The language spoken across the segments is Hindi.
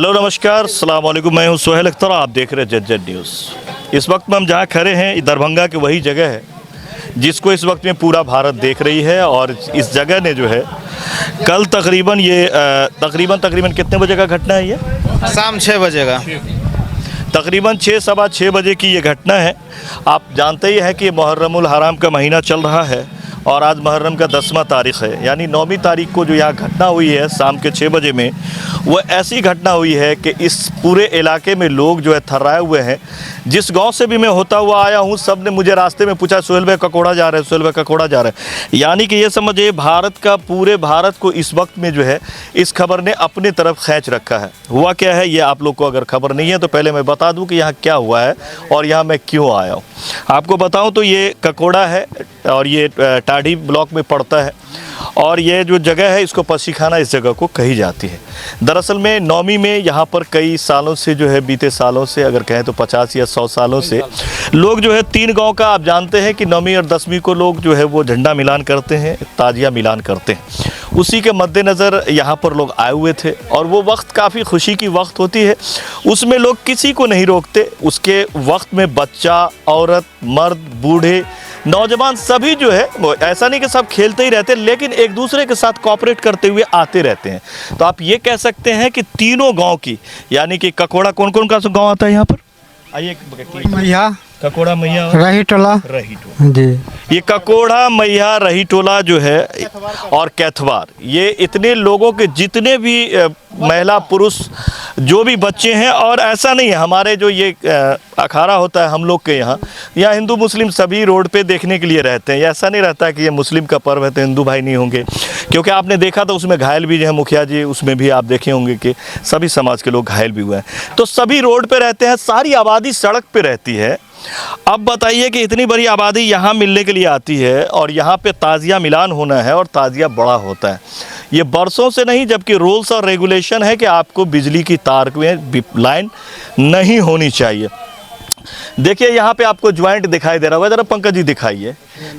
हेलो नमस्कार, अस्सलाम वालेकुम। मैं हूं सुहेल अख्तर, आप देख रहे हैं जेड न्यूज़। इस वक्त में हम जहां खड़े हैं, दरभंगा की वही जगह है जिसको इस वक्त में पूरा भारत देख रही है। और इस जगह ने जो है कल तकरीबन ये तकरीबन कितने बजे का घटना है? ये शाम 6 बजे का तकरीबन 6 सवा 6 बजे की ये घटना है। आप जानते ही हैं कि मुहर्रमुल हराम का महीना चल रहा है और आज मुहर्रम का 10वां तारीख़ है, यानी 9वीं तारीख को जो यहाँ घटना हुई है शाम के 6 बजे में, वो ऐसी घटना हुई है कि इस पूरे इलाके में लोग जो है थर्राए हुए हैं। जिस गांव से भी मैं होता हुआ आया हूँ, सब ने मुझे रास्ते में पूछा, सुहेल भाई ककोड़ा जा रहे हैं, सुहेल भाई ककोड़ा जा रहे हैं। यानी कि ये समझिए भारत का, पूरे भारत को इस वक्त में जो है इस खबर ने अपने तरफ खींच रखा है। हुआ क्या है ये आप लोग को अगर खबर नहीं है तो पहले मैं बता दूँ कि यहाँ क्या हुआ है और यहाँ मैं क्यों आया हूँ। आपको बताऊँ तो ये ककोड़ा है और ये टाढ़ी ब्लॉक में पड़ता है और ये जो जगह है इसको पसीखाना इस जगह को कही जाती है। दरअसल में 9वीं में यहाँ पर कई सालों से जो है, बीते सालों से अगर कहें तो 50 या 100 सालों से लोग जो है 3 गांव का, आप जानते हैं कि 9वीं और 10वीं को लोग जो है वो झंडा मिलान करते हैं, ताजिया मिलान करते हैं। उसी के मद्देनज़र यहाँ पर लोग आए हुए थे और वो वक्त काफ़ी खुशी की वक्त होती है, उसमें लोग किसी को नहीं रोकते। उसके वक्त में बच्चा, औरत, मर्द, बूढ़े, नौजवान सभी जो है वो, ऐसा नहीं कि सब खेलते ही रहते, लेकिन एक दूसरे के साथ कोऑपरेट करते हुए आते रहते हैं। तो आप ये कह सकते हैं कि तीनों गांव की, यानी कि ककोड़ा, कौन कौन का गांव आता है यहाँ पर? आइए, मैया, ककोड़ा, मैया, रही टोला जी। ये ककोड़ा, मैया, रही टोला जो है और कैथवार, ये इतने लोगों के जितने भी महिला पुरुष जो भी बच्चे हैं, और ऐसा नहीं है हमारे जो ये अखाड़ा होता है हम लोग के यहाँ हिंदू मुस्लिम सभी रोड पे देखने के लिए रहते हैं। ऐसा नहीं रहता कि ये मुस्लिम का पर्व है तो हिंदू भाई नहीं होंगे, क्योंकि आपने देखा तो उसमें घायल भी जो है मुखिया जी, उसमें भी आप देखे होंगे कि सभी समाज के लोग घायल भी हुए हैं। तो सभी रोड पे रहते हैं, सारी आबादी सड़क पे रहती है। अब बताइए कि इतनी बड़ी आबादी यहाँ मिलने के लिए आती है और यहाँ पे ताजिया मिलान होना है और ताजिया बड़ा होता है। ये बरसों से नहीं, जबकि रूल्स और रेगुलेशन है कि आपको बिजली की तार में लाइन नहीं होनी चाहिए। देखिए यहाँ पे आपको ज्वाइंट दिखाई दे रहा होगा, जरा पंकज जी दिखाइए।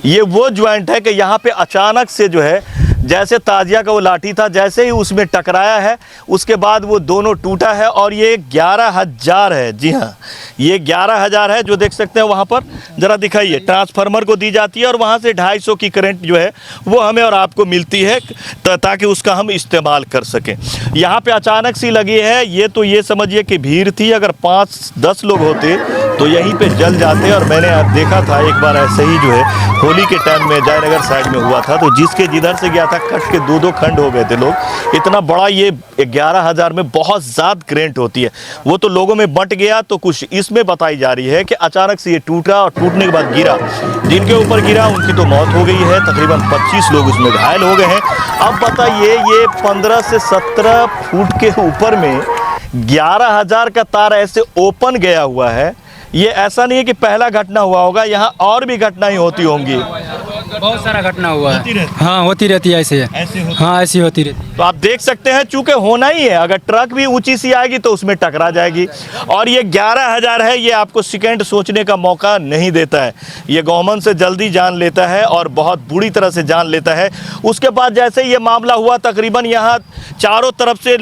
ये वो ज्वाइंट है कि यहाँ पे अचानक से जो है, जैसे ताजिया का वो लाठी था, जैसे ही उसमें टकराया है उसके बाद वो दोनों टूटा है और ये 11,000 है। जी हाँ, ये 11,000 है जो देख सकते हैं वहाँ पर, ज़रा दिखाइए। ट्रांसफार्मर को दी जाती है और वहाँ से 250 की करंट जो है वो हमें और आपको मिलती है ताकि उसका हम इस्तेमाल कर सकें। यहाँ पे अचानक सी लगी है, ये तो ये समझिए कि भीड़ थी, अगर 5-10 लोग होते तो यहीं पे जल जाते। और मैंने देखा था एक बार ऐसे ही जो है होली के टाइम में जयनगर साइड में हुआ था, तो जिसके जिधर से गया था कट के 2-2 खंड हो गए थे लोग। इतना बड़ा ये 11,000 में बहुत ज़्यादा करंट होती है, वो तो लोगों में बंट गया। तो कुछ इसमें बताई जा रही है कि अचानक से ये टूटा और टूटने के बाद गिरा, जिनके ऊपर गिरा उनकी तो मौत हो गई है, तकरीबन 25 लोग उसमें घायल हो गए हैं। अब बताइए ये 15 से 17 फुट के ऊपर में 11,000 का तार ऐसे ओपन गया हुआ है। ये ऐसा नहीं है कि पहला घटना हुआ होगा, यहाँ और भी घटनाएं होती होंगी, बहुत सारा घटना हुआ है। हाँ, होती रहती है ऐसे। हाँ, ऐसी होती रहती है। तो आप देख सकते हैं, चूंकि होना ही है, अगर ट्रक भी ऊंची सी आएगी तो उसमें टकरा जाएगी। और ये 11,000 है, ये आपको सेकंड सोचने का मौका नहीं देता है। ये गवर्नमेंट से जल्दी जान लेता है और बहुत बुरी तरह से जान लेता है। उसके बाद जैसे ये मामला हुआ, तकरीबन यहाँ चारों तरफ से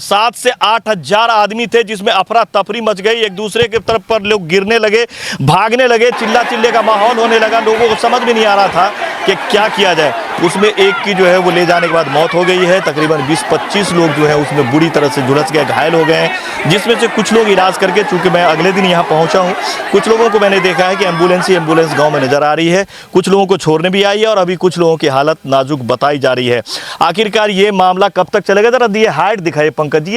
7 से 8,000 आदमी थे, जिसमें अफरा तफरी मच गई। एक दूसरे के तरफ पर लोग गिरने लगे, भागने लगे, चिल्ला चिल्ले का माहौल होने लगा। लोगों को समझ में नहीं आ रहा था कि क्या किया जाए। उसमें एक की जो है वो ले जाने के बाद मौत हो गई है। तकरीबन 20-25 लोग जो है उसमें बुरी तरह से झुलस गए, घायल हो गए हैं, जिसमें से कुछ लोग इलाज करके, चूंकि मैं अगले दिन यहाँ पहुँचा हूँ, कुछ लोगों को मैंने देखा है कि एम्बुलेंस गाँव में नज़र आ रही है, कुछ लोगों को छोड़ने भी आई है और अभी कुछ लोगों की हालत नाजुक बताई जा रही है। आखिरकार ये मामला कब तक चलेगा? जरा ये हाइट दिखाइए पंकज जी।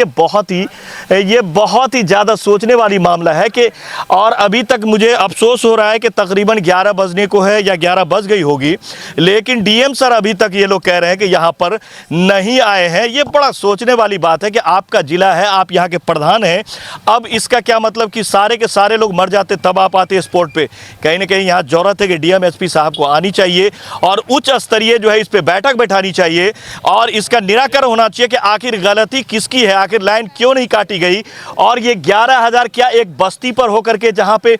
ये बहुत ही ज़्यादा सोचने वाली मामला है कि, और अभी तक मुझे अफसोस हो रहा है कि तकरीबन 11 बजने को है या 11 बज गई होगी, लेकिन डीएम सर अभी तक ये लोग कह रहे हैं कि यहाँ पर नहीं आए हैं। ये बड़ा सोचने वाली बात है कि आपका जिला है, आप यहाँ के प्रधान हैं, अब इसका क्या मतलब कि सारे के सारे लोग मर जाते तब आप आते स्पॉट पे? कहीं ना कहीं यहाँ जरूरत है कि डीएम एसपी साहब को आनी चाहिए और उच्च स्तरीय जो है इस पर बैठक बैठानी चाहिए और इसका निराकरण होना चाहिए कि आखिर गलती किसकी है, आखिर लाइन क्यों नहीं काटी गई। और ये 11,000 क्या एक बस्ती पर होकर के, जहाँ पे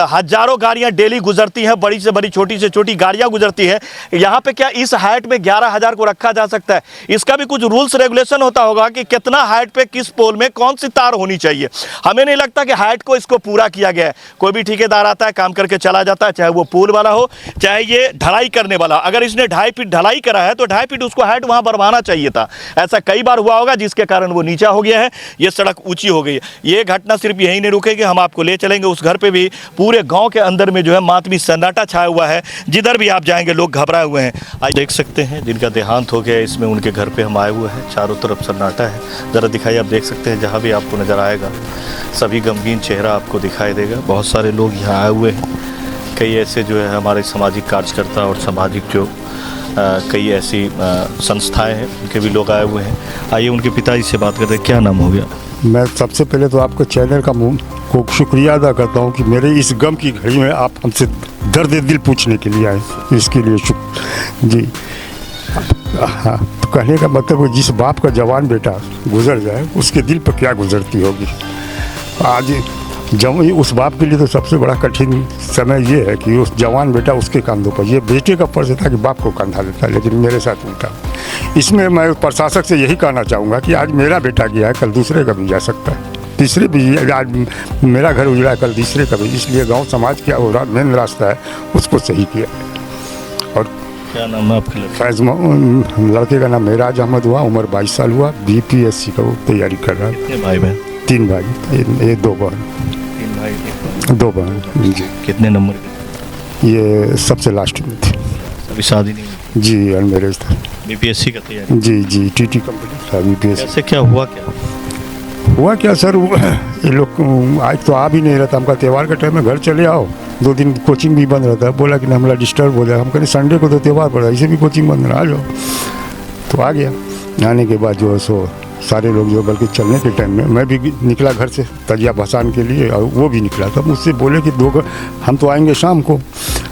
हजारों गाड़ियाँ डेली गुजरती हैं, बड़ी से बड़ी, छोटी से छोटी गाड़ियाँ गुजरती हैं, यहाँ पे क्या क्या इस हाइट में 11,000 को रखा जा सकता है? इसका भी कुछ रूल्स रेगुलेशन होता होगा कि कितना हाइट पे किस पोल में कौन सी तार होनी चाहिए। हमें नहीं लगता कि हाइट को इसको पूरा किया गया है। कोई भी ठेकेदार आता है, काम करके चला जाता है, चाहे वो पोल वाला हो चाहे ये ढलाई करने वाला। अगर इसने 2.5 फीट ढलाई करा है तो 2.5 फीट उसको हाइट वहां बढ़वाना चाहिए था। ऐसा कई बार हुआ होगा जिसके कारण वो नीचा हो गया है, ये सड़क ऊंची हो गई है। ये घटना सिर्फ यही नहीं रुकेगी, हम आपको ले चलेंगे उस घर पे भी। पूरे गांव के अंदर में जो है मातमी सन्नाटा छाया हुआ है, जिधर भी आप जाएंगे लोग घबराए हुए हैं। आज देख सकते हैं जिनका देहांत हो गया, इसमें उनके घर पे हम आए हुए हैं। चारों तरफ सन्नाटा है, ज़रा दिखाइए। आप देख सकते हैं जहाँ भी आपको नज़र आएगा सभी गमगीन चेहरा आपको दिखाई देगा। बहुत सारे लोग यहाँ आए हुए हैं। कई ऐसे जो है हमारे सामाजिक कार्यकर्ता और सामाजिक जो कई ऐसी संस्थाएं हैं, उनके भी लोग आए हुए हैं। आइए उनके पिताजी से बात करते हैं। क्या नाम हो गया? मैं सबसे पहले तो आपको चैनल का को शुक्रिया अदा करता हूं कि मेरे इस गम की घड़ी में आप हमसे दर्द दिल पूछने के लिए आए, इसके लिए शुक्र जी। हाँ, तो कहने का मतलब है जिस बाप का जवान बेटा गुजर जाए उसके दिल पर क्या गुजरती होगी। आज जब उस बाप के लिए तो सबसे बड़ा कठिन समय ये है कि उस जवान बेटा उसके कंधों पर, ये बेटे का फर्ज था कि बाप को कंधा लेता, लेकिन मेरे साथ उल्टा। इसमें मैं प्रशासक से यही कहना चाहूँगा कि आज मेरा बेटा गया है, कल दूसरे का भी जा सकता है, तीसरे भी। आज मेरा घर उजड़ा है, कल तीसरे का भी। इसलिए गांव समाज क्या हो रहा मेन रास्ता है उसको सही किया। और क्या नाम है आपके लड़के? फैज़ लड़के का नाम मेराज अहमद हुआ, उम्र 22 साल हुआ, BPSC का वो तैयारी कर रहा है। कितने भाई बहन? 3 भाई, ये 2 बहन। 3 भाई 2 बहन जी। कितने नंबर के? ये सबसे लास्ट में थे अभी शादी नहीं हुई? जी, अनमेरिज था। BPSC का तैयारी? जी, TT कंप्लीट था, BPSC। कैसे क्या हुआ? हुआ क्या सर, ये लोग आज तो आ भी नहीं रहता। हमका त्यौहार के टाइम में घर चले आओ, 2 दिन कोचिंग भी बंद रहता है। बोला कि हमारा डिस्टर्ब हो जाए। हम कहें संडे को तो त्यौहार पड़ा, इसे भी कोचिंग बंद रहा, आ जाओ। तो आ गया। आने के बाद जो है सो सारे लोग जो, बल्कि चलने के टाइम में मैं भी निकला घर से तजिया भसान के लिए, और वो भी निकला। तब मुझसे बोले कि हम तो आएंगे शाम को,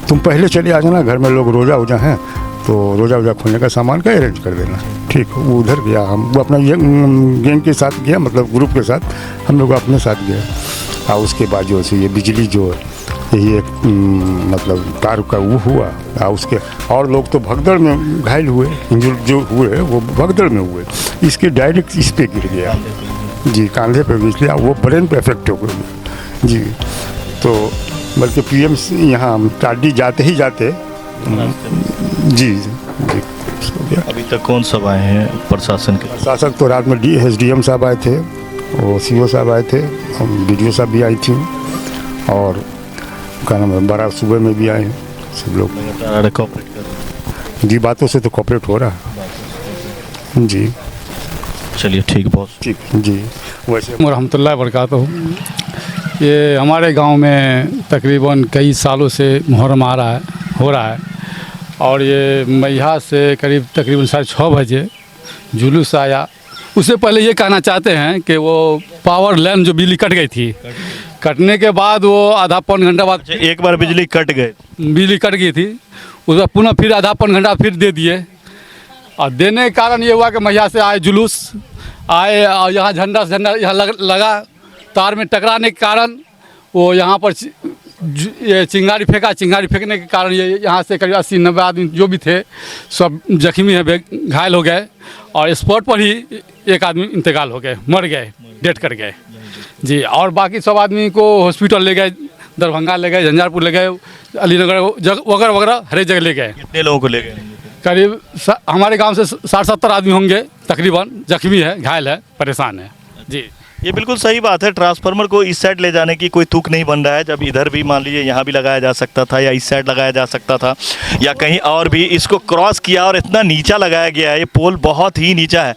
तुम पहले चले आ जाना, घर में लोग रोज़ा वोजा हैं तो रोज़ा वोजा खोलने का सामान का अरेंज कर देना। ठीक, वो उधर गया, हम वो अपना गैंग के साथ गया, मतलब ग्रुप के साथ हम लोग अपने साथ गए। और उसके बाद जो है ये बिजली जो ये मतलब तार का वो हुआ, और उसके और लोग तो भगदड़ में घायल हुए, जो हुए वो भगदड़ में हुए। इसके डायरेक्ट इस पे गिर गया जी, कंधे पे गिर गया, वो ब्रेन पे इफेक्ट हो गया जी। तो बल्कि PM यहाँ टाडी जाते ही जाते जी अभी तक कौन सब आए हैं प्रशासन के? प्रशासक तो रात में SDM साहब आए थे, और CO साहब आए थे, और BDO साहब भी आई थी, और क्या नाम है बड़ा सुबह में भी आए हैं सब लोग। कोऑपरेट कर रहे जी, बातों से तो कोऑपरेट हो रहा है जी। चलिए ठीक, बहुत ठीक जी। वैसे रहमतुल्लाह बरकातहू। ये हमारे गांव में तकरीबन कई सालों से मुहर्रम आ रहा है, हो रहा है। और ये मैया से करीब तकरीबन 6:30 बजे जुलूस आया। उससे पहले ये कहना चाहते हैं कि वो पावर लाइन जो बिजली कट गई थी, कटने के बाद वो आधा पौन घंटा बाद एक बार बिजली कट गई थी, उसका पुनः फिर आधा पौन घंटा फिर दे दिए। और देने के कारण ये हुआ कि मैया से आए जुलूस आए, और यहाँ झंडा यहाँ लगा, तार में टकराने के कारण वो यहाँ पर ये चिंगारी फेंकने के कारण ये यहाँ से करीब 80-90 आदमी जो भी थे सब जख्मी है, घायल हो गए। और स्पॉट पर ही एक आदमी इंतकाल हो गए, मर गए, डेथ कर गए जी। और बाकी सब आदमी को हॉस्पिटल ले गए, दरभंगा ले गए, झंझारपुर ले गए, अलीनगर वगैरह वगैरह हर एक जगह ले गए। कितने लोगों को ले गए? करीब हमारे गांव से 60-70 आदमी होंगे तकरीबन, जख्मी है, घायल है, परेशान है जी। ये बिल्कुल सही बात है। ट्रांसफार्मर को इस साइड ले जाने की कोई तुक नहीं बन रहा है, जब इधर भी मान लीजिए यहाँ भी लगाया जा सकता था, या इस साइड लगाया जा सकता था, या कहीं और भी। इसको क्रॉस किया और इतना नीचा लगाया गया है, ये पोल बहुत ही नीचा है।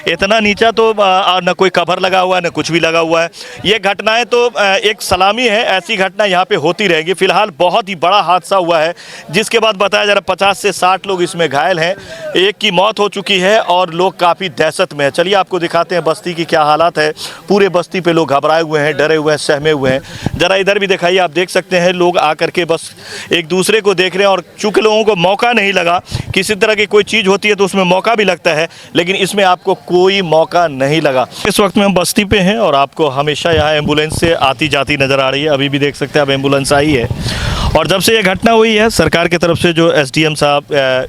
इतना नीचा तो न कोई कवर लगा हुआ है, न कुछ भी लगा हुआ है। ये घटनाएं तो एक सलामी है, ऐसी घटना यहाँ पे होती रहेगी। फिलहाल बहुत ही बड़ा हादसा हुआ है, जिसके बाद बताया जा रहा है 50 से 60 लोग इसमें घायल हैं, एक की मौत हो चुकी है और लोग काफ़ी दहशत में है। चलिए आपको दिखाते हैं बस्ती की क्या हालात है। पूरे बस्ती पे लोग घबराए हुए हैं, डरे हुए हैं, सहमे हुए हैं। ज़रा इधर भी दिखाइए, आप देख सकते हैं लोग आकर के बस एक दूसरे को देख रहे हैं। और चूँकि लोगों को मौका नहीं लगा, किसी तरह की कोई चीज़ होती है तो उसमें मौका भी लगता है, लेकिन इसमें आपको कोई मौका नहीं लगा। इस वक्त में हम बस्ती पे हैं और आपको हमेशा यहाँ एम्बुलेंस से आती जाती नज़र आ रही है। अभी भी देख सकते हैं अब एम्बुलेंस आई है और जब से ये घटना हुई है सरकार की तरफ से जो एसडीएम साहब,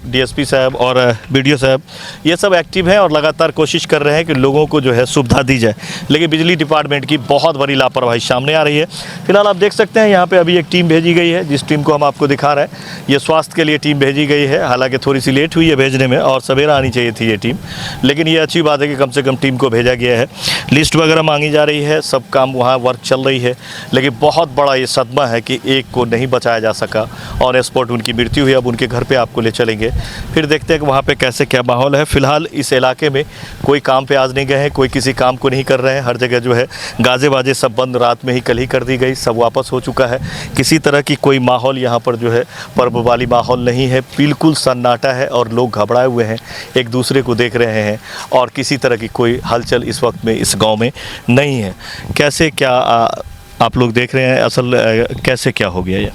डीएसपी साहब और बीडीओ साहब ये सब एक्टिव हैं और लगातार कोशिश कर रहे हैं कि लोगों को जो है सुविधा दी जाए, लेकिन बिजली डिपार्टमेंट की बहुत बड़ी लापरवाही सामने आ रही है। फिलहाल आप देख सकते हैं यहाँ पे अभी एक टीम भेजी गई है, जिस टीम को हम आपको दिखा रहे हैं। ये स्वास्थ्य के लिए टीम भेजी गई है, हालांकि थोड़ी सी लेट हुई है भेजने में और सवेरा आनी चाहिए थी ये टीम, लेकिन ये अच्छी बात है कि कम से कम टीम को भेजा गया है। लिस्ट वगैरह मांगी जा रही है, सब काम वहाँ वर्क चल रही है, लेकिन बहुत बड़ा ये सदमा है कि एक को नहीं बचाया जा सका और स्पॉट उनकी मृत्यु हुई। अब उनके घर पे आपको ले चलेंगे, फिर देखते हैं कि वहाँ पे कैसे क्या माहौल है। फिलहाल इस इलाके में कोई काम पे आज नहीं गए हैं, कोई किसी काम को नहीं कर रहे हैं। हर जगह जो है गाजे बाजे सब बंद, रात में ही कल ही कर दी गई, सब वापस हो चुका है। किसी तरह की कोई माहौल यहाँ पर जो है पर्व वाली माहौल नहीं है, बिल्कुल सन्नाटा है और लोग घबराए हुए हैं, एक दूसरे को देख रहे हैं और किसी तरह की कोई हलचल इस वक्त में इस गाँव में नहीं है। कैसे क्या आप लोग देख रहे हैं, असल कैसे क्या हो गया ये?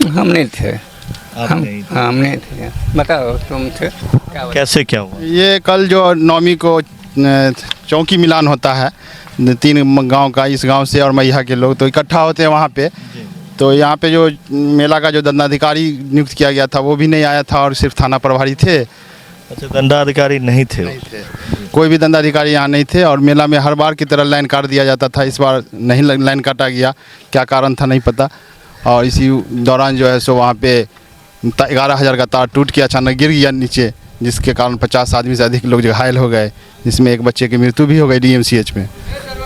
हम नहीं थे, आप नहीं थे। हम नहीं थे। बताओ तुम थे क्या? कैसे क्या हुआ? ये कल जो नौमी को चौकी मिलान होता है 3 गांव का, इस गांव से और मैया के लोग तो इकट्ठा होते हैं वहाँ पे। तो यहाँ पे जो मेला का जो दंडाधिकारी नियुक्त किया गया था वो भी नहीं आया था और सिर्फ थाना प्रभारी थे। अच्छा, दंडाधिकारी नहीं थे? कोई भी दंडाधिकारी यहाँ नहीं थे और मेला में हर बार की तरह लाइन काट दिया जाता था, इस बार नहीं लाइन काटा गया, क्या कारण था नहीं पता। और इसी दौरान जो है सो वहाँ पे 11,000 का तार टूट के अचानक गिर गया नीचे, जिसके कारण 50 आदमी से अधिक लोग जो घायल हो गए, जिसमें एक बच्चे की मृत्यु भी हो गई DMCH में।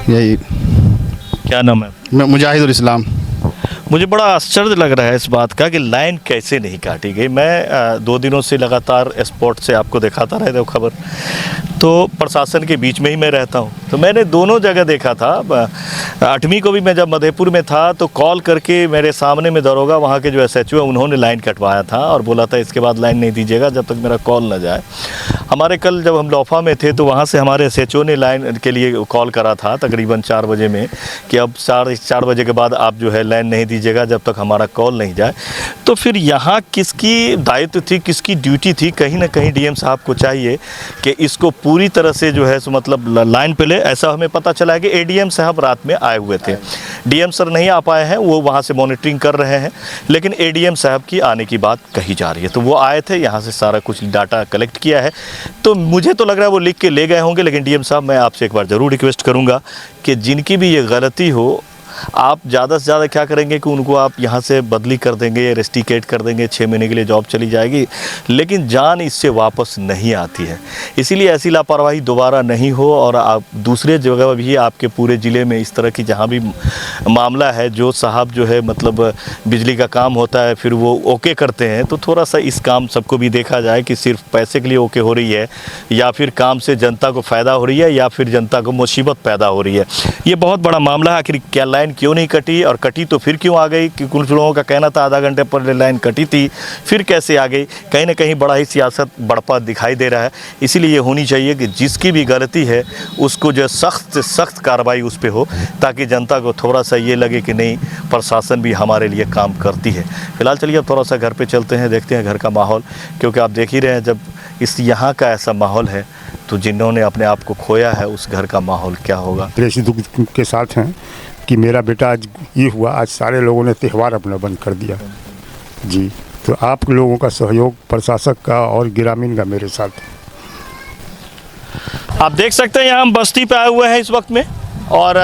यही। क्या नाम है? मुजाहिदुल इस्लाम। मुझे बड़ा आश्चर्य लग रहा है इस बात का कि लाइन कैसे नहीं काटी गई। मैं 2 दिनों से लगातार स्पॉट से आपको दिखाता रहता हूँ खबर, तो प्रशासन के बीच में ही मैं रहता हूँ, तो मैंने दोनों जगह देखा था। 8वीं को भी मैं जब मधेपुर में था तो कॉल करके मेरे सामने में दरोगा वहाँ के जो SHO है उन्होंने लाइन कटवाया था और बोला था इसके बाद लाइन नहीं दीजिएगा जब तक मेरा कॉल ना जाए। हमारे कल जब हम लौफा में थे तो वहाँ से हमारे SHO ने लाइन के लिए कॉल करा था तकरीबन 4 बजे में कि अब 4 बजे के बाद आप जो है लाइन नहीं दीजिएगा जब तक हमारा कॉल नहीं जाए। तो फिर यहाँ किसकी दायित्व थी, किसकी ड्यूटी थी? कहीं ना कहीं DM साहब को चाहिए कि इसको पूरी तरह से जो है सो मतलब लाइन पे ले। ऐसा हमें पता चला है कि ADM साहब रात में आए हुए थे, DM सर नहीं आ पाए हैं, वो वहाँ से मॉनिटरिंग कर रहे हैं, लेकिन ADM साहब की आने की बात कही जा रही है। तो वो आए थे, यहाँ से सारा कुछ डाटा कलेक्ट किया है, तो मुझे तो लग रहा है वो लिख के ले गए होंगे। लेकिन DM साहब मैं आपसे एक बार ज़रूर रिक्वेस्ट करूँगा कि जिनकी भी ये गलती हो, आप ज़्यादा से ज़्यादा क्या करेंगे कि उनको आप यहाँ से बदली कर देंगे, रेस्टिकेट कर देंगे, 6 महीने के लिए जॉब चली जाएगी, लेकिन जान इससे वापस नहीं आती है। इसीलिए ऐसी लापरवाही दोबारा नहीं हो और आप दूसरे जगह भी आपके पूरे ज़िले में इस तरह की जहाँ भी मामला है, जो साहब जो है मतलब बिजली का काम होता है फिर वो ओके करते हैं, तो थोड़ा सा इस काम सबको भी देखा जाए कि सिर्फ पैसे के लिए ओके हो रही है या फिर काम से जनता को फ़ायदा हो रही है या फिर जनता को मुसीबत पैदा हो रही है। ये बहुत बड़ा मामला है। आखिर क्या लाइन क्यों नहीं कटी और कटी तो फिर क्यों आ गई? कि कुछ लोगों का कहना था आधा घंटे पर लाइन कटी थी, फिर कैसे आ गई? कहीं ना कहीं बड़ा ही सियासत बढ़पा दिखाई दे रहा है। इसीलिए ये होनी चाहिए कि जिसकी भी गलती है उसको जो सख्त से सख्त कार्रवाई उस पर हो, ताकि जनता को थोड़ा सा ये लगे कि नहीं प्रशासन भी हमारे लिए काम करती है। फिलहाल चलिए अब थोड़ा सा घर पे चलते हैं, देखते हैं घर का माहौल, क्योंकि आप देख ही रहे हैं जब इस यहाँ का ऐसा माहौल है तो जिन्होंने अपने आप को खोया है उस घर का माहौल क्या होगा। प्रेस दुख के साथ हैं कि मेरा बेटा आज ये हुआ, आज सारे लोगों ने त्यौहार अपना बंद कर दिया जी। तो आप लोगों का सहयोग प्रशासक का और ग्रामीण का मेरे साथ है। आप देख सकते हैं यहाँ हम बस्ती पे आए हुए हैं इस वक्त में और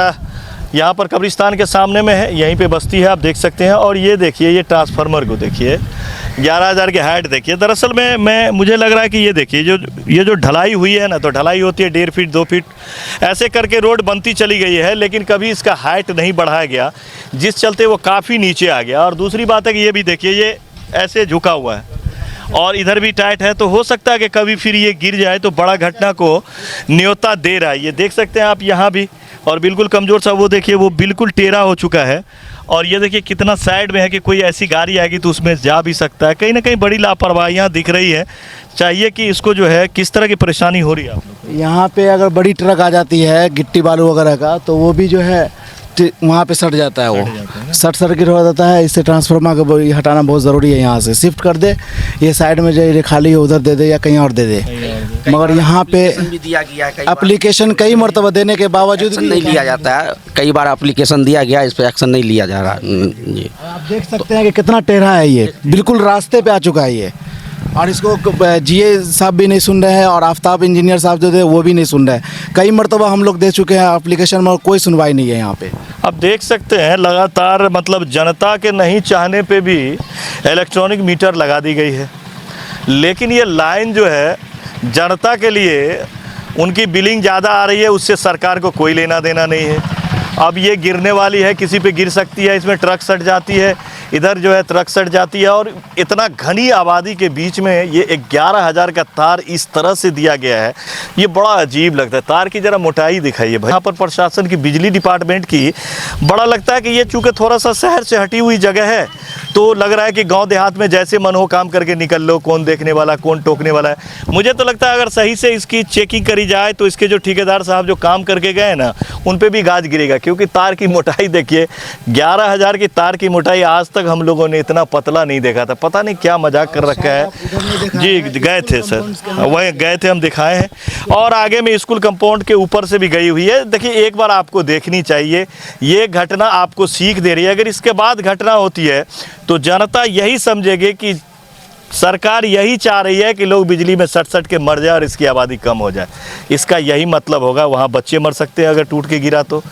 यहाँ पर कब्रिस्तान के सामने में है, यहीं पे बस्ती है, आप देख सकते हैं। और ये देखिए, ये ट्रांसफार्मर को देखिए, 11,000 की हाइट देखिए। दरअसल में मुझे लग रहा है कि ये देखिए ये जो ढलाई हुई है ना, तो ढलाई होती है 1.5 फीट 2 फीट ऐसे करके रोड बनती चली गई है, लेकिन कभी इसका हाइट नहीं बढ़ाया गया, जिस चलते वो काफ़ी नीचे आ गया। और दूसरी बात है कि ये भी देखिए, ये ऐसे झुका हुआ है और इधर भी टाइट है, तो हो सकता है कि कभी फिर ये गिर जाए, तो बड़ा घटना को न्योता दे रहा है। ये देख सकते हैं आप यहाँ भी, और बिल्कुल कमज़ोर सा वो देखिए, वो बिल्कुल टेढ़ा हो चुका है। और ये देखिए कितना साइड में है कि कोई ऐसी गाड़ी आएगी तो उसमें जा भी सकता है। कहीं ना कहीं बड़ी लापरवाहियाँ दिख रही है। चाहिए कि इसको जो है किस तरह की परेशानी हो रही है आप लोग? यहाँ पे अगर बड़ी ट्रक आ जाती है गिट्टी बालू वगैरह का, तो वो भी जो है वहाँ पे सट जाता है, वो शॉर्ट सर्किट हो जाता है। इससे ट्रांसफार्मर को हटाना बहुत ज़रूरी है। यहाँ से शिफ्ट कर दे, ये साइड में जो ये खाली है उधर दे दे या कहीं और दे दे। मगर यहाँ पे भी दिया गया है, एप्लीकेशन कई मरतबा देने के बावजूद एक्शन नहीं लिया जाता है। कई बार एप्लीकेशन दिया गया, इस पर एक्शन नहीं लिया जा रहा। जी आप देख सकते हैं कि कितना टेढ़ा है ये, बिल्कुल रास्ते पे आ चुका है ये। और इसको जीए साहब भी नहीं सुन रहे हैं और आफ्ताब इंजीनियर साहब जो थे वो भी नहीं सुन रहे हैं। कई मरतबा हम लोग दे चुके हैं एप्लीकेशन में, कोई सुनवाई नहीं है यहाँ पे। अब देख सकते हैं लगातार मतलब जनता के नहीं चाहने पे भी इलेक्ट्रॉनिक मीटर लगा दी गई है, लेकिन ये लाइन जो है जनता के लिए उनकी बिलिंग ज़्यादा आ रही है, उससे सरकार को कोई लेना देना नहीं है। अब ये गिरने वाली है, किसी पे गिर सकती है, इसमें ट्रक सट जाती है, इधर जो है ट्रक सट जाती है। और इतना घनी आबादी के बीच में ये 11,000 का तार इस तरह से दिया गया है, ये बड़ा अजीब लगता है। तार की ज़रा मोटाई दिखाइए भाई। यहाँ पर प्रशासन की बिजली डिपार्टमेंट की बड़ा लगता है कि ये चूँकि थोड़ा सा शहर से हटी हुई जगह है, तो लग रहा है कि गांव देहात में जैसे मन हो काम करके निकल लो, कौन देखने वाला, कौन टोकने वाला है। मुझे तो लगता है अगर सही से इसकी चेकिंग करी जाए तो इसके जो ठेकेदार साहब जो काम करके गए ना, उन पे भी गाज गिरेगा, क्योंकि तार की मोटाई देखिए, 11,000 की तार की मोटाई आज तक हम लोगों ने इतना पतला नहीं देखा था। पता नहीं क्या मजाक कर रखा है। जी गए थे सर, वहीं गए थे, हम दिखाए हैं। और आगे में स्कूल कंपाउंड के ऊपर से भी गई हुई है। देखिए एक बार आपको देखनी चाहिए, ये घटना आपको सीख दे रही है। अगर इसके बाद घटना होती है तो जनता यही समझेगी कि सरकार यही चाह रही है कि लोग बिजली में सट के मर जाए और इसकी आबादी कम हो जाए। इसका यही मतलब होगा। वहाँ बच्चे मर सकते हैं अगर टूट के गिरा तो।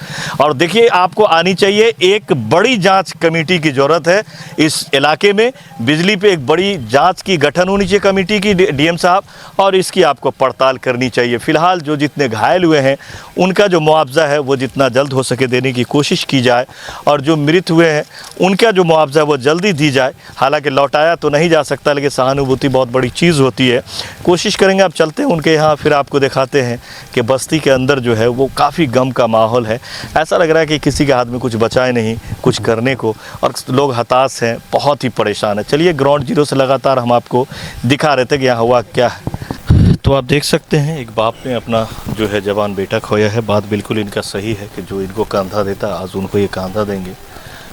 और देखिए आपको आनी चाहिए, एक बड़ी जांच कमेटी की ज़रूरत है इस इलाके में। बिजली पे एक बड़ी जांच की गठन होनी चाहिए कमेटी की, डीएम साहब, और इसकी आपको पड़ताल करनी चाहिए। फ़िलहाल जो जितने घायल हुए हैं उनका जो मुआवजा है वो जितना जल्द हो सके देने की कोशिश की जाए, और जो मृत हुए हैं उनका जो मुआवजा है वो जल्दी दी जाए। हालांकि लौटाया तो नहीं जा सकता, लेकिन सहानुभूति बहुत बड़ी चीज़ होती है। कोशिश करेंगे, आप चलते हैं उनके यहाँ, फिर आपको दिखाते हैं कि बस्ती के अंदर जो है वो काफ़ी गम का माहौल है। ऐसा लग रहा है कि किसी के हाथ में कुछ बचा ही नहीं कुछ करने को, और लोग हताश हैं, बहुत ही परेशान है। चलिए ग्राउंड जीरो से लगातार हम आपको दिखा रहे थे कि यहाँ हुआ क्या है। तो आप देख सकते हैं एक बाप ने अपना जो है जवान बेटा खोया है। बात बिल्कुल इनका सही है कि जो इनको कंधा देता आज उनको ये कंधा देंगे,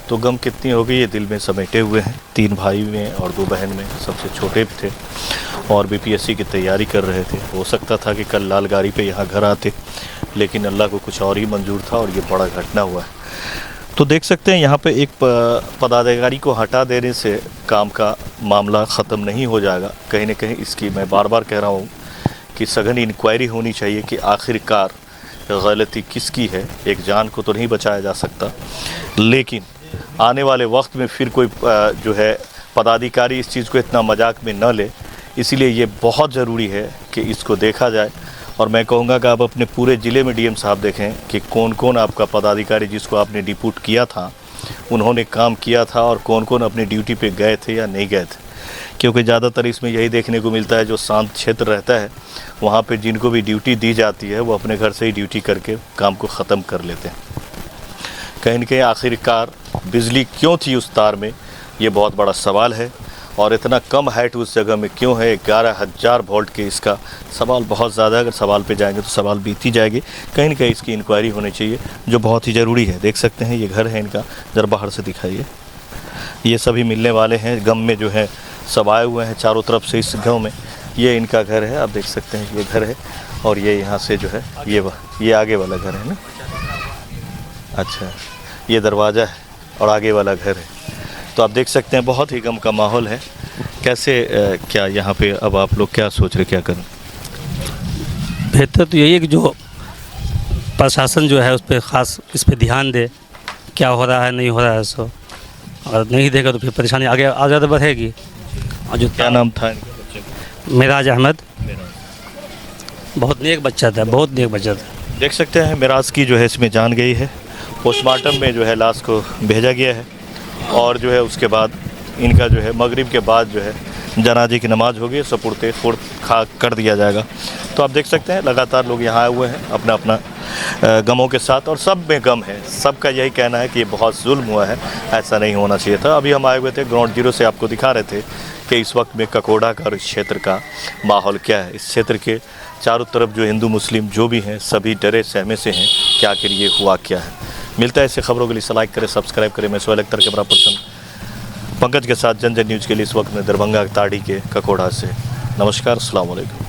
तो गम कितनी होगी ये दिल में समेटे हुए हैं। 3 भाई में और 2 बहन में सबसे छोटे भी थे और बीपीएससी की तैयारी कर रहे थे। हो सकता था कि कल लाल गाड़ी पे यहाँ घर आते, लेकिन अल्लाह को कुछ और ही मंजूर था और ये बड़ा घटना हुआ है। तो देख सकते हैं यहाँ पे एक पदाधिकारी को हटा देने से काम का मामला ख़त्म नहीं हो जाएगा। कहीं ना कहीं इसकी मैं बार बार कह रहा हूँ कि सघन इंक्वायरी होनी चाहिए कि आखिरकार गलती किसकी है। एक जान को तो नहीं बचाया जा सकता, लेकिन आने वाले वक्त में फिर कोई जो है पदाधिकारी इस चीज़ को इतना मजाक में न ले। इसीलिए ये बहुत ज़रूरी है कि इसको देखा जाए। और मैं कहूँगा कि आप अपने पूरे ज़िले में डीएम साहब देखें कि कौन कौन आपका पदाधिकारी जिसको आपने डिप्यूट किया था उन्होंने काम किया था और कौन कौन अपनी ड्यूटी पे गए थे या नहीं गए थे। क्योंकि ज़्यादातर इसमें यही देखने को मिलता है, जो शांत क्षेत्र रहता है वहाँ पे जिनको भी ड्यूटी दी जाती है वो अपने घर से ही ड्यूटी करके काम को ख़त्म कर लेते हैं। कहीं न कहीं आखिरकार बिजली क्यों थी उस तार में, ये बहुत बड़ा सवाल है। और इतना कम हाइट उस जगह में क्यों है, 11,000 वोल्ट के, इसका सवाल बहुत ज़्यादा है। अगर सवाल पे जाएंगे तो सवाल बीती जाएगी। कहीं न कहीं इसकी इंक्वायरी होनी चाहिए, जो बहुत ही ज़रूरी है। देख सकते हैं ये घर है इनका, ज़रा बाहर से दिखाइए। ये सभी मिलने वाले हैं, गम में जो है सब आए हुए हैं चारों तरफ से इस गाँव में। ये इनका घर है, आप देख सकते हैं ये घर है। और ये यहाँ से जो है ये आगे वाला घर है ना, अच्छा ये दरवाज़ा है और आगे वाला घर है। तो आप देख सकते हैं बहुत ही गम का माहौल है। कैसे क्या यहाँ पे अब आप लोग क्या सोच रहे, क्या करें? बेहतर तो यही है कि जो प्रशासन जो है उस पर ख़ास इस पर ध्यान दे, क्या हो रहा है नहीं हो रहा है। सो अगर नहीं देगा तो फिर परेशानी आगे ज़्यादा बढ़ेगी। और जो क्या नाम था इनके बच्चे का? मेराज अहमद, बहुत नेक बच्चा था, बहुत नेक बच्चा था। देख सकते हैं मेराज की जो है इसमें जान गई है। पोस्टमार्टम में जो है लाश को भेजा गया है और जो है उसके बाद इनका जो है मगरिब के बाद जो है जनाजे की नमाज होगी, सपुर्दे फुर्द खा कर दिया जाएगा। तो आप देख सकते हैं लगातार लोग यहाँ आए हुए हैं अपना अपना गमों के साथ, और सब में गम है। सबका यही कहना है कि ये बहुत जुल्म हुआ है, ऐसा नहीं होना चाहिए था। अभी हम आए हुए थे ग्राउंड जीरो से, आपको दिखा रहे थे कि इस वक्त में ककोड़ा का और इस क्षेत्र का माहौल क्या है। इस क्षेत्र के चारों तरफ जो हिंदू मुस्लिम जो भी हैं सभी डरे सहमे से हैं कि आखिर ये हुआ क्या है। मिलता है ऐसी खबरों के लिए। लाइक करें, सब्सक्राइब करें। मैं सोहेल अख्तर, कैमरा पर्सन पंकज के साथ जन जन न्यूज़ के लिए इस वक्त मैं दरभंगा ताड़ी के ककोड़ा से। नमस्कार, अस्सलाम वालेकुम।